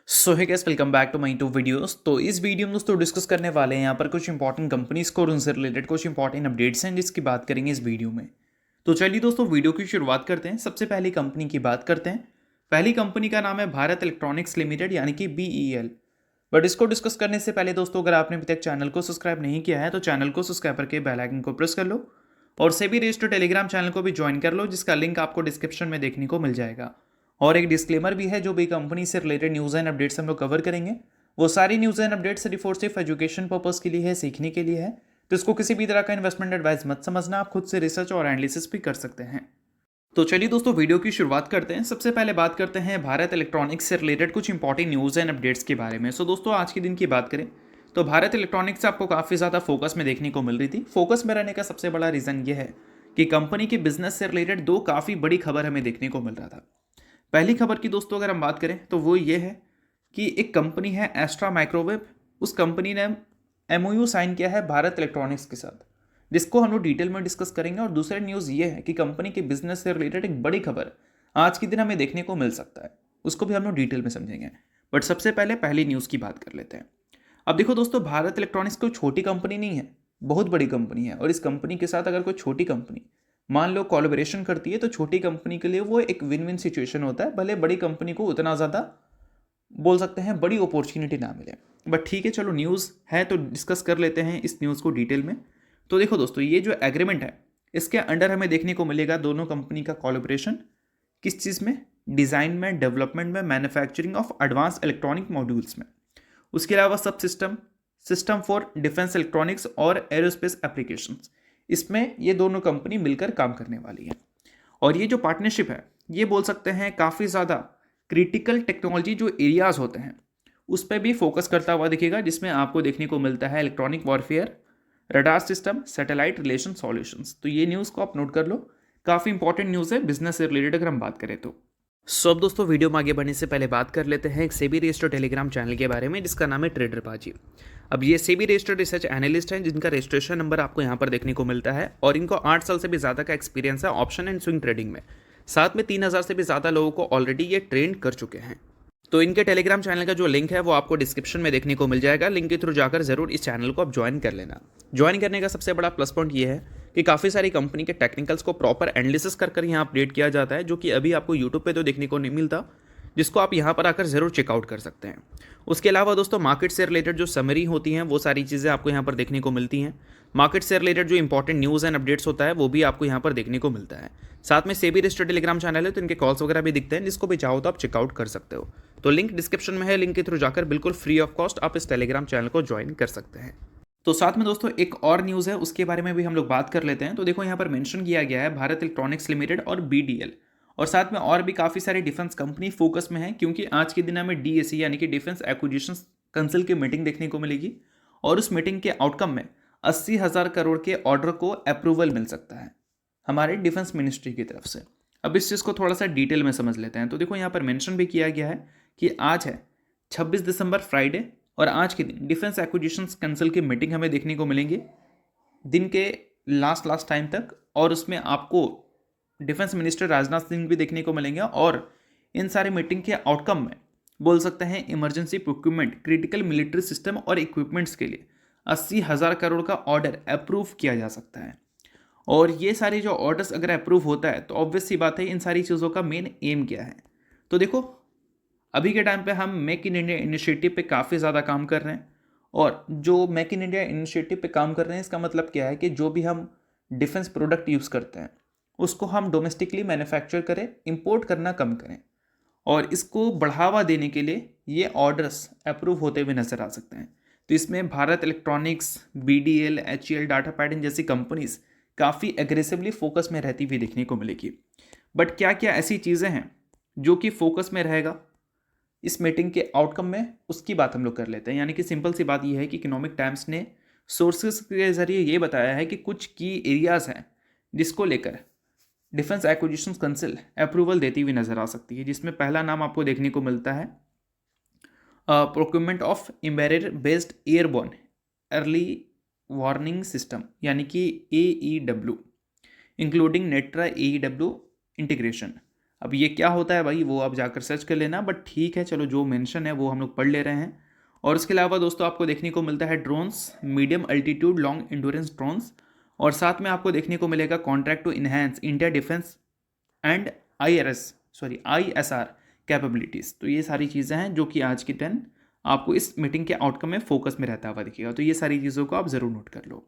So hi guys, welcome back to my to videos. तो इस video में दोस्तों डिस्कस करने वाले हैं यहाँ पर कुछ इंपॉर्टेंट कंपनीज को और उनसे रिलेटेड कुछ इंपॉर्टेंट अपडेट्स हैं जिसकी बात करेंगे इस वीडियो में। तो चलिए दोस्तों वीडियो की शुरुआत करते हैं। सबसे पहली कंपनी की बात करते हैं। पहली कंपनी का नाम है भारत इलेक्ट्रॉनिक्स लिमिटेड यानी कि BEL। बट इसको डिस्कस करने से पहले दोस्तों, अगर आपने अभी तक चैनल को सब्सक्राइब नहीं किया है तो चैनल को सब्सक्राइब करके बेल आइकन को प्रेस कर लो और सेबी रजिस्टर्ड टेलीग्राम चैनल को भी ज्वाइन कर लो, जिसका लिंक आपको डिस्क्रिप्शन में देखने को मिल जाएगा। और एक डिस्क्लेमर भी है, जो भी कंपनी से रिलेटेड न्यूज़ एंड अपडेट्स हम लोग कवर करेंगे वो सारी न्यूज़ एंड अपडेट्स सिर्फ और सिर्फ एजुकेशन पर्पस के लिए है, सीखने के लिए है। तो इसको किसी भी तरह का इन्वेस्टमेंट एडवाइस मत समझना, आप खुद से रिसर्च और एनालिसिस भी कर सकते हैं। तो चलिए दोस्तों वीडियो की शुरुआत करते हैं। सबसे पहले बात करते हैं भारत इलेक्ट्रॉनिक्स से रिलेटेड कुछ इंपॉर्टेंट न्यूज़ एंड अपडेट्स के बारे में। सो दोस्तों आज के दिन की बात करें तो भारत इलेक्ट्रॉनिक्स आपको काफ़ी ज़्यादा फोकस में देखने को मिल रही थी। फोकस में रहने का सबसे बड़ा रीज़न ये है कि कंपनी के बिजनेस से रिलेटेड दो काफ़ी बड़ी खबर हमें देखने को मिल रहा था। पहली खबर की दोस्तों अगर हम बात करें तो वो ये है कि एक कंपनी है एस्ट्रा माइक्रोवेव, उस कंपनी ने MOU साइन किया है भारत इलेक्ट्रॉनिक्स के साथ, जिसको हम लोग डिटेल में डिस्कस करेंगे। और दूसरी न्यूज़ ये है कि कंपनी के बिजनेस से रिलेटेड एक बड़ी खबर आज के दिन हमें देखने को मिल सकता है, उसको भी हम लोग डिटेल में समझेंगे। बट सबसे पहले पहली न्यूज़ की बात कर लेते हैं। अब देखो दोस्तों, भारत इलेक्ट्रॉनिक्स कोई छोटी कंपनी नहीं है, बहुत बड़ी कंपनी है। और इस कंपनी के साथ अगर कोई छोटी कंपनी मान लो कोलैबोरेशन करती है तो छोटी कंपनी के लिए वो एक विन विन सिचुएशन होता है, भले बड़ी कंपनी को उतना ज़्यादा बोल सकते हैं बड़ी अपॉर्चुनिटी ना मिले। बट ठीक है, चलो न्यूज़ है तो डिस्कस कर लेते हैं इस न्यूज़ को डिटेल में। तो देखो दोस्तों, ये जो एग्रीमेंट है इसके अंडर हमें देखने को मिलेगा दोनों कंपनी का कोलैबोरेशन। किस चीज़ में? डिज़ाइन में, डेवलपमेंट में, manufacturing of advance electronic modules में। उसके अलावा सब system, system for defence electronics और एरोस्पेस एप्लीकेशंस, इसमें ये दोनों कंपनी मिलकर काम करने वाली है। और ये जो पार्टनरशिप है ये बोल सकते हैं काफ़ी ज़्यादा क्रिटिकल टेक्नोलॉजी जो एरियाज होते हैं उस पर भी फोकस करता हुआ दिखेगा, जिसमें आपको देखने को मिलता है electronic warfare, radar system, satellite relation solutions. तो ये न्यूज़ को आप नोट कर लो, काफ़ी इंपॉर्टेंट न्यूज़ है बिजनेस से रिलेटेड अगर हम बात करें तो। सो अब दोस्तों वीडियो में आगे बढ़ने से पहले बात कर लेते हैं एक सेबी रजिस्टर्ड टेलीग्राम चैनल के बारे में जिसका नाम है ट्रेडर बाजी। अब ये सेबी रजिस्टर्ड रिसर्च एनालिस्ट हैं जिनका रजिस्ट्रेशन नंबर आपको यहाँ पर देखने को मिलता है और इनको 8 साल से भी ज़्यादा का एक्सपीरियंस है ऑप्शन एंड स्विंग ट्रेडिंग में। साथ में 3000 से भी ज़्यादा लोगों को ऑलरेडी ये ट्रेन कर चुके हैं। तो इनके टेलीग्राम चैनल का जो लिंक है वो आपको डिस्क्रिप्शन में देखने को मिल जाएगा, लिंक के थ्रू जाकर जरूर इस चैनल को आप ज्वाइन कर लेना। ज्वाइन करने का सबसे बड़ा प्लस पॉइंट ये है कि काफ़ी सारी कंपनी के टेक्निकल्स को प्रॉपर एनालिसिस कर यहाँ अपडेट किया जाता है, जो कि अभी आपको यूट्यूब पे तो देखने को नहीं मिलता, जिसको आप यहाँ पर आकर ज़रूर चेकआउट कर सकते हैं। उसके अलावा दोस्तों मार्केट से रिलेटेड जो समरी होती हैं वो सारी चीज़ें आपको यहाँ पर देखने को मिलती हैं। मार्केट से रिलेटेड जो इंपॉर्टेंट न्यूज़ एंड अपडेट्स होता है वो भी आपको यहाँ पर देखने को मिलता है। साथ में सेबी रजिस्टर्ड टेलीग्राम चैनल है तो इनके कॉल्स वगैरह भी दिखते हैं, जिसको भी चाहो तो आप चेकआउट कर सकते हो। तो लिंक डिस्क्रिप्शन में है, लिंक के थ्रू जाकर बिल्कुल फ्री ऑफ कॉस्ट आप इस टेलीग्राम चैनल को ज्वाइन कर सकते हैं। तो साथ में दोस्तों एक और न्यूज़ है, उसके बारे में भी हम लोग बात कर लेते हैं। तो देखो यहाँ पर मेंशन किया गया है भारत इलेक्ट्रॉनिक्स लिमिटेड और BDL, और साथ में और भी काफ़ी सारी डिफेंस कंपनी फोकस में है, क्योंकि आज के दिन हमें DAC यानी कि डिफेंस एक्विजिशन काउंसिल की मीटिंग देखने को मिलेगी और उस मीटिंग के आउटकम में 80,000 करोड़ के ऑर्डर को अप्रूवल मिल सकता है हमारे डिफेंस मिनिस्ट्री की तरफ से। अब इस चीज़ को थोड़ा सा डिटेल में समझ लेते हैं। तो देखो यहाँ पर मेंशन भी किया गया है कि आज है 26 दिसंबर फ्राइडे, और आज के दिन डिफेंस एक्विजिशंस काउंसिल की मीटिंग हमें देखने को मिलेंगी दिन के लास्ट टाइम तक, और उसमें आपको डिफेंस मिनिस्टर राजनाथ सिंह भी देखने को मिलेंगे। और इन सारे मीटिंग के आउटकम में बोल सकते हैं emergency procurement, critical military system और इक्विपमेंट्स के लिए 80,000 करोड़ का ऑर्डर अप्रूव किया जा सकता है। और ये सारे जो ऑर्डर्स अगर अप्रूव होता है तो ऑब्वियस सी बात है इन सारी चीज़ों का मेन एम क्या है। तो देखो अभी के टाइम पे हम मेक इन इंडिया इनिशिएटिव पे काफ़ी ज़्यादा काम कर रहे हैं, और जो मेक इन इंडिया इनिशिएटिव पे काम कर रहे हैं इसका मतलब क्या है कि जो भी हम डिफेंस प्रोडक्ट यूज़ करते हैं उसको हम डोमेस्टिकली मैन्युफैक्चर करें, इंपोर्ट करना कम करें। और इसको बढ़ावा देने के लिए ये ऑर्डर्स अप्रूव होते हुए नजर आ सकते हैं। तो इसमें Bharat electronics, BDL, HEL, data pattern जैसी कंपनीज काफ़ी एग्रेसिवली फोकस में रहती हुई देखने को मिलेगी। बट क्या क्या ऐसी चीज़ें हैं जो कि फोकस में रहेगा इस मीटिंग के आउटकम में, उसकी बात हम लोग कर लेते हैं। यानी कि सिंपल सी बात यह है कि इकोनॉमिक टाइम्स ने सोर्सेज के जरिए ये बताया है कि कुछ की एरियाज़ हैं जिसको लेकर डिफेंस एक्विजिशन काउंसिल अप्रूवल देती हुई नजर आ सकती है, जिसमें पहला नाम आपको देखने को मिलता है procurement of embedded based airborne early warning system यानी कि AEW, इंक्लूडिंग नेट्रा AEW इंटीग्रेशन। अब ये क्या होता है भाई वो आप जाकर सर्च कर लेना, बट ठीक है चलो जो मेंशन है वो हम लोग पढ़ ले रहे हैं। और इसके अलावा दोस्तों आपको देखने को मिलता है drones, medium altitude long endurance drones, और साथ में आपको देखने को मिलेगा contract to enhance India defence and ISR capabilities. तो ये सारी चीज़ें हैं जो कि आज के दिन आपको इस मीटिंग के आउटकम में फोकस में रहता हुआ दिखेगा। तो ये सारी चीज़ों को आप ज़रूर नोट कर लो।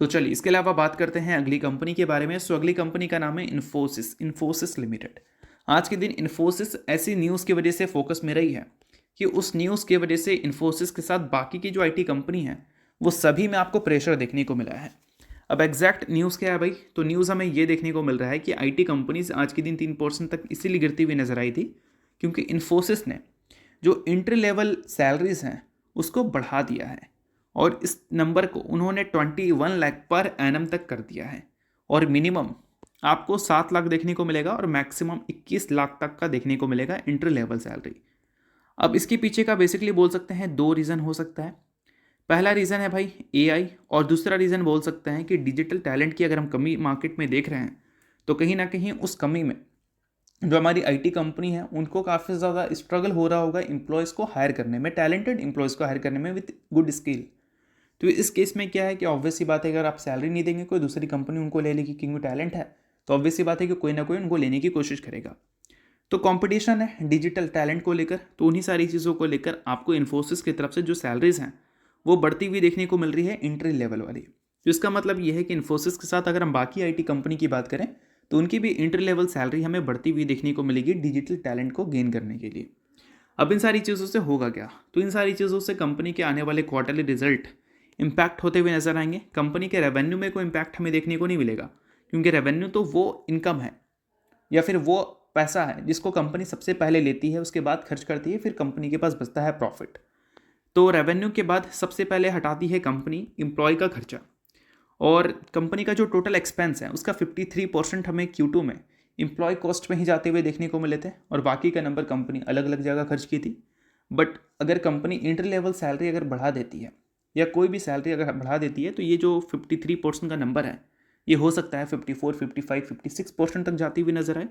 तो चलिए इसके अलावा बात करते हैं अगली कंपनी के बारे में। सो अगली कंपनी का नाम है इन्फोसिस लिमिटेड। आज के दिन इन्फोसिस ऐसी न्यूज़ की वजह से फोकस में रही है कि उस न्यूज़ की वजह से इन्फोसिस के साथ बाकी की जो IT कंपनी है वो सभी में आपको प्रेशर देखने को मिला है। अब एग्जैक्ट न्यूज़ क्या है भाई, तो न्यूज़ हमें ये देखने को मिल रहा है कि IT कंपनीज आज के दिन 3% तक इसीलिए गिरती हुई नजर आई थी क्योंकि इन्फोसिस ने जो इंट्री लेवल सैलरीज हैं उसको बढ़ा दिया है और इस नंबर को उन्होंने 21 लाख पर एनम तक कर दिया है। और मिनिमम आपको 7 लाख देखने को मिलेगा और मैक्सिमम 21 लाख तक का देखने को मिलेगा इंट्री लेवल सैलरी। अब इसके पीछे का बेसिकली बोल सकते हैं 2 रीज़न हो सकता है। पहला रीज़न है भाई AI, और दूसरा रीज़न बोल सकते हैं कि डिजिटल टैलेंट की अगर हम कमी मार्केट में देख रहे हैं तो कहीं ना कहीं उस कमी में जो हमारी IT कंपनी है उनको काफ़ी ज़्यादा स्ट्रगल हो रहा होगा एम्प्लॉयज़ को हायर करने में, टैलेंटेड एम्प्लॉयज़ को हायर करने में विथ गुड स्किल। तो इस केस में क्या है कि ऑब्वियस सी बात है अगर आप सैलरी नहीं देंगे कोई दूसरी कंपनी उनको ले लेगी क्योंकि टैलेंट है, तो ऑब्वियस सी बात है कि कोई ना कोई उनको लेने की कोशिश करेगा। तो कंपटीशन है डिजिटल टैलेंट को लेकर, तो उन्हीं सारी चीज़ों को लेकर आपको इन्फोसिस की तरफ से जो सैलरीज हैं वो बढ़ती हुई देखने को मिल रही है इंट्री लेवल वाली। तो इसका मतलब ये है कि इन्फोसिस के साथ अगर हम बाकी IT कंपनी की बात करें तो उनकी भी इंट्री लेवल सैलरी हमें बढ़ती हुई देखने को मिलेगी डिजिटल टैलेंट को गेन करने के लिए। अब इन सारी चीज़ों से होगा क्या, तो इन सारी चीज़ों से कंपनी के आने वाले क्वार्टरली रिजल्ट इम्पैक्ट होते हुए नजर आएंगे। कंपनी के रेवेन्यू में कोई इम्पैक्ट हमें देखने को नहीं मिलेगा क्योंकि रेवेन्यू तो वो इनकम है या फिर वो पैसा है जिसको कंपनी सबसे पहले लेती है, उसके बाद खर्च करती है, फिर कंपनी के पास बचता है प्रॉफिट। तो रेवेन्यू के बाद सबसे पहले हटाती है कंपनी एम्प्लॉय का खर्चा, और कंपनी का जो टोटल एक्सपेंस है उसका 53% हमें Q2 में एम्प्लॉय कॉस्ट में ही जाते हुए देखने को मिले थे और बाकी का नंबर कंपनी अलग अलग जगह खर्च की थी। बट अगर कंपनी इंटर लेवल सैलरी अगर बढ़ा देती है या कोई भी सैलरी अगर बढ़ा देती है तो ये जो 53% का नंबर है ये हो सकता है 54, 55, 56% तक जाती हुई नजर आए।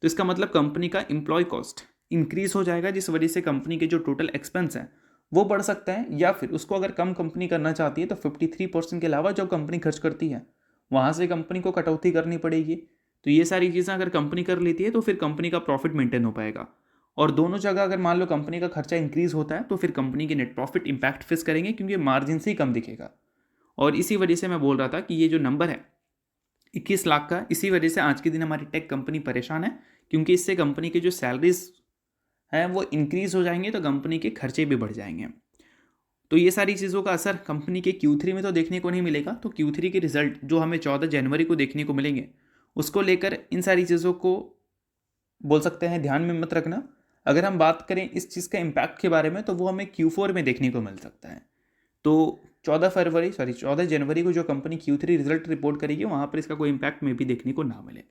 तो इसका मतलब कंपनी का एम्प्लॉय कॉस्ट इंक्रीज हो जाएगा जिस वजह से कंपनी के जो टोटल एक्सपेंस है वो बढ़ सकता है, या फिर उसको अगर कम कंपनी करना चाहती है तो 53% के अलावा जो कंपनी खर्च करती है वहाँ से कंपनी को कटौती करनी पड़ेगी। तो ये सारी चीज़ें अगर कंपनी कर लेती है तो फिर कंपनी का प्रॉफिट मेंटेन हो पाएगा। और दोनों जगह अगर मान लो कंपनी का खर्चा इंक्रीज होता है तो फिर कंपनी के नेट प्रॉफिट इंपैक्ट फेस करेंगे क्योंकि मार्जिन से ही कम दिखेगा। और इसी वजह से मैं बोल रहा था कि ये जो नंबर है 21 लाख का, इसी वजह से आज के दिन हमारी टेक कंपनी परेशान है क्योंकि इससे कंपनी के जो सैलरीज हैं वो इंक्रीज हो जाएंगे तो कंपनी के खर्चे भी बढ़ जाएंगे। तो ये सारी चीज़ों का असर कंपनी के Q3 में तो देखने को नहीं मिलेगा। तो Q3 के रिजल्ट जो हमें 14 जनवरी को देखने को मिलेंगे उसको लेकर इन सारी चीज़ों को बोल सकते हैं ध्यान में मत रखना। अगर हम बात करें इस चीज़ का इम्पैक्ट के बारे में तो वो हमें Q4 में देखने को मिल सकता है। तो 14 जनवरी को जो कंपनी Q3 रिजल्ट रिपोर्ट करेगी वहाँ पर इसका कोई इम्पैक्ट में भी देखने को ना मिले।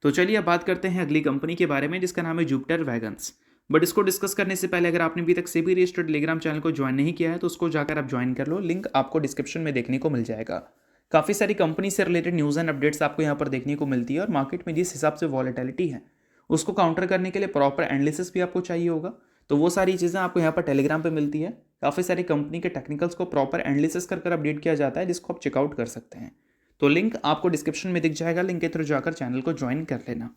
तो चलिए अब बात करते हैं अगली कंपनी के बारे में जिसका नाम है जुपिटर वैगन्स। बट इसको डिस्कस करने से पहले अगर आपने अभी तक सेबी रजिस्टर्ड टेलीग्राम चैनल को ज्वाइन नहीं किया है तो उसको जाकर आप ज्वाइन कर लो, लिंक आपको डिस्क्रिप्शन में देखने को मिल जाएगा। काफ़ी सारी कंपनी से रिलेटेड न्यूज़ एंड अपडेट्स आपको यहाँ पर देखने को मिलती है और मार्केट में जिस हिसाब से वॉलेटिलिटी है उसको काउंटर करने के लिए प्रॉपर एनालिसिस भी आपको चाहिए होगा। तो वो सारी चीज़ें आपको यहाँ पर टेलीग्राम पर मिलती है। काफ़ी सारी कंपनी के टेक्निकल्स को प्रॉपर एनालिसिस कर अपडेट किया जाता है जिसको आप चेकआउट कर सकते हैं। तो लिंक आपको डिस्क्रिप्शन में दिख जाएगा, लिंक के थ्रू जाकर चैनल को ज्वाइन कर लेना।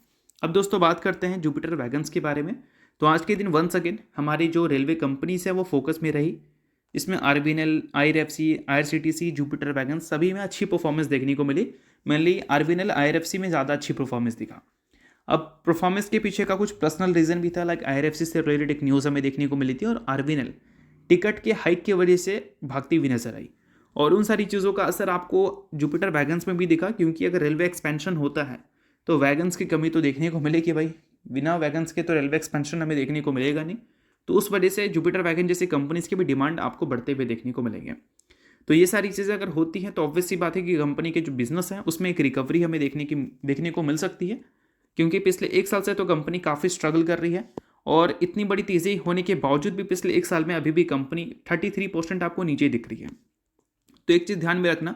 अब दोस्तों बात करते हैं जुपिटर वैगन्स के बारे में। तो आज के दिन वंस अगेन हमारी जो रेलवे कंपनीज है वो फोकस में रही। इसमें RVNL, IRFC, IRCTC, Jupiter wagons सभी में अच्छी परफॉर्मेंस देखने को मिली। मेनली RVNL, IRFC में ज़्यादा अच्छी परफॉर्मेंस दिखा। अब परफॉर्मेंस के पीछे का कुछ पर्सनल रीज़न भी था, लाइक IRFC से रिलेटेड एक न्यूज़ हमें देखने को मिली थी और RVNL टिकट के हाइक की वजह से भागती हुई नजर आई। और उन सारी चीज़ों का असर आपको जुपिटर वैगन्स में भी दिखा क्योंकि अगर रेलवे एक्सपेंशन होता है तो वैगन्स की कमी तो देखने को मिलेगी भाई। बिना वैगन्स के तो रेलवे एक्सपेंशन हमें देखने को मिलेगा नहीं। तो उस वजह से जुपिटर वैगन जैसी कंपनीज की भी डिमांड आपको बढ़ते हुए देखने को मिलेंगे। तो ये सारी चीज़ें अगर होती हैं तो ऑब्वियस सी बात है कि कंपनी के जो बिजनेस है उसमें एक रिकवरी हमें देखने को मिल सकती है क्योंकि पिछले 1 साल से तो कंपनी काफ़ी स्ट्रगल कर रही है और इतनी बड़ी तेज़ी होने के बावजूद भी पिछले 1 साल में अभी भी कंपनी 33% आपको नीचे दिख रही है। तो एक चीज़ ध्यान में रखना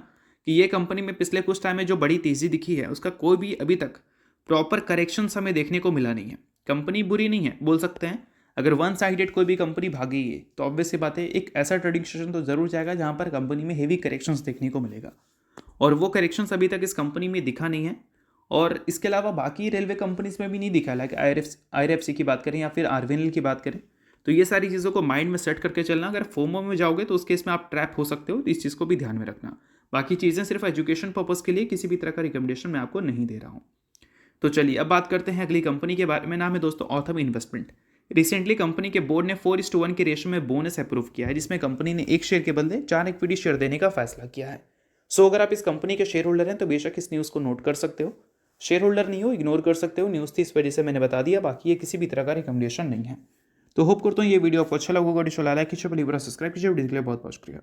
कि ये कंपनी में पिछले कुछ टाइम में जो बड़ी तेज़ी दिखी है उसका कोई भी अभी तक प्रॉपर करेक्शंस हमें देखने को मिला नहीं है। कंपनी बुरी नहीं है बोल सकते हैं, अगर वन साइडेड कोई भी कंपनी भागी है तो ऑब्वियस सी बात है एक ऐसा ट्रेडिंग सेशन तो जरूर जाएगा जहां पर कंपनी में हेवी करेक्शंस देखने को मिलेगा, और वो करेक्शंस अभी तक इस कंपनी में दिखा नहीं है। और इसके अलावा बाकी रेलवे कंपनीज में भी नहीं दिखा, लाइक IRFC की बात करें या फिर RVNL की बात करें, तो ये सारी चीज़ों को माइंड में सेट करके चलना। अगर फोमो में जाओगे तो उस केस में आप ट्रैप हो सकते हो, तो इस चीज़ को भी ध्यान में रखना। बाकी चीज़ें सिर्फ एजुकेशन पर्पज़ के लिए, किसी भी तरह का रिकमेंडेशन मैं आपको नहीं दे रहा हूँ। तो चलिए अब बात करते हैं अगली कंपनी के बारे में। नाम है दोस्तों ऑथम इन्वेस्टमेंट। रिसेंटली कंपनी के बोर्ड ने 4:1 के रेशो में बोनस अप्रूव किया है, जिसमें कंपनी ने एक शेयर के बदले 4 इक्विटी शेयर देने का फैसला किया है। सो अगर आप इस कंपनी के शेयर होल्डर हैं तो बेशक इस न्यूज़ को नोट कर सकते हो। शेयर होल्डर नहीं हो इग्नोर कर सकते हो, न्यूज़ थी इस वजह से मैंने बता दिया, बाकी ये किसी भी तरह का रिकमेंडेशन नहीं है। तो होप करता हूँ ये वीडियो आपको अच्छा लगा होगा। लाइक कीजिए, सब्सक्राइब कीजिए, वीडियो के लिए बहुत बहुत शुक्रिया।